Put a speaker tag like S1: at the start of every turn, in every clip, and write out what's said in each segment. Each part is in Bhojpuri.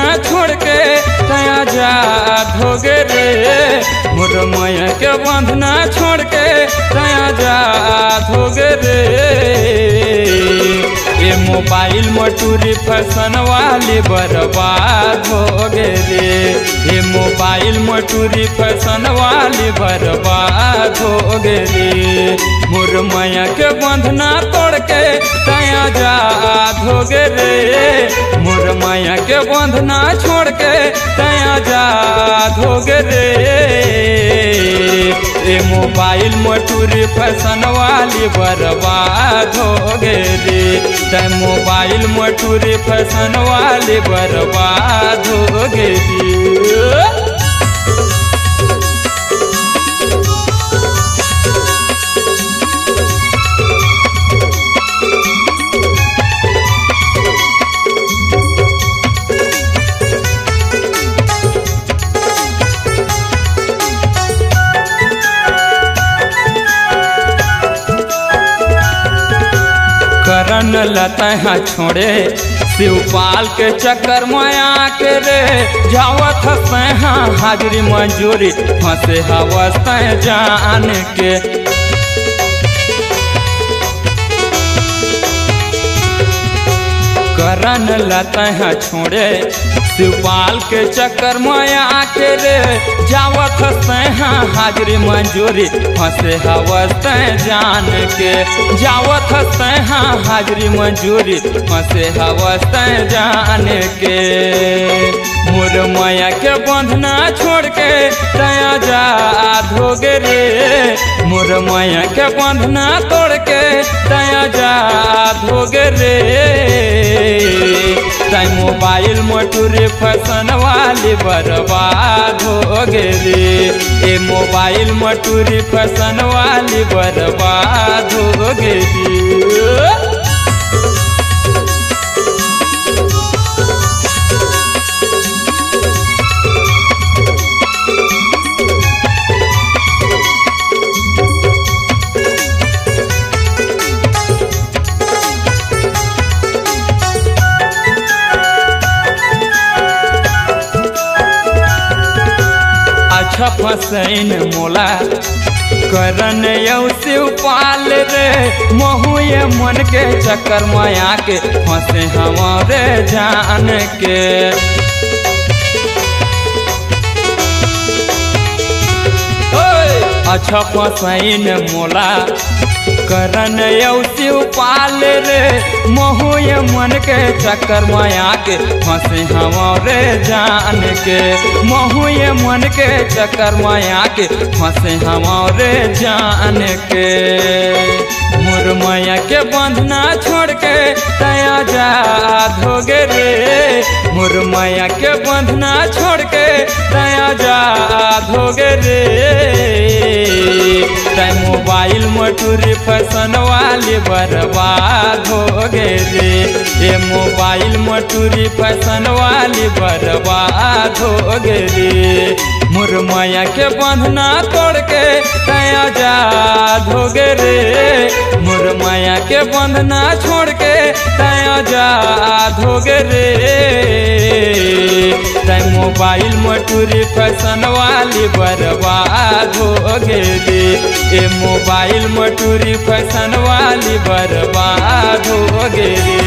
S1: बंधना छोड़ के तया जा धोगे रे। मोर मैया के बंधना छोड़ के तया जा धोगे रे। ये मोबाइल मटूरी फैशन वाली बर्बाद हो गे रे। ये मोबाइल मटूरी फैशन वाली बर्बाद हो गे रे। मोर मैया के बंधना तोड़ के तया जा धोगे रे। मोर मैया के बंधना छोड़ के तया जा धोगे रे। ये मोबाइल मटूरी फैशन वाली बर्बाद हो गे रे। मोबाइल मटूरी फैशन वाली बर्बाद हो गे रे। करन लता छोड़े शिवपाल के चक्कर माया के रे। जावत सहा हाजरी मंजूरी फंसे हवस जान के। करन लता छोड़े शिवपाल के चक्कर माया के रे। जावत सहा हाजरी मंजूरी फंसे हवस जान के। जावत सहा हाजरी मंजूरी फंसे हवस जान के। मोर मैया के बंधना छोड़ के तया जा धोगे रे। मोर मैया के बंधना तोड़ के तया जा धोगे रे। मोबाइल मटूरी फैशन वाली बर्बाद हो गे रे। ये मोबाइल मटूरी फैशन वाली बर्बाद हो गे रे। अच्छा फसैन मोला करन यौ शिवपाल रे। महुए मन के चक्कर माया के फंसे हमारे जान के। अच्छा फसैन मोला करन यौ शिवपाल रे। महुए मन के चक्कर माया के फंसे हमारे जान के। महुए मन के चक्कर माया के फंसे हमारे जान के। मोर मैया के बंधना छोड़ के तया जा धोगे रे। मोर मैया के बंधना छोड़ के तया जा धोगे रे। मोबाइल मटूरी फैशन वाली बर्बाद हो गे रे। ये मोबाइल मटूरी फैशन वाली बर्बाद हो गे रे। मोर मैया के बंधना तोड़ के तया जा धोगे रे। मोर मैया के बंधना छोड़ के तया जा धोगे रे। मोबाइल मटूरी फैशन वाली बर्बाद हो गे रे। ये मोबाइल मटूरी फैशन वाली बर्बाद हो गे रे।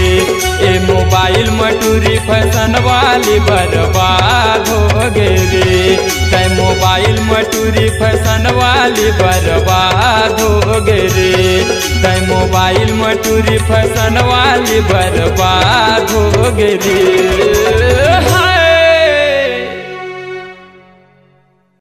S1: ये मोबाइल मटूरी फैशन वाली बर्बाद हो गे रे। मोबाइल मटूरी फैशन वाली बर्बाद हो गे रे। मोबाइल मटूरी फैशन वाली बर्बाद हो गे रे।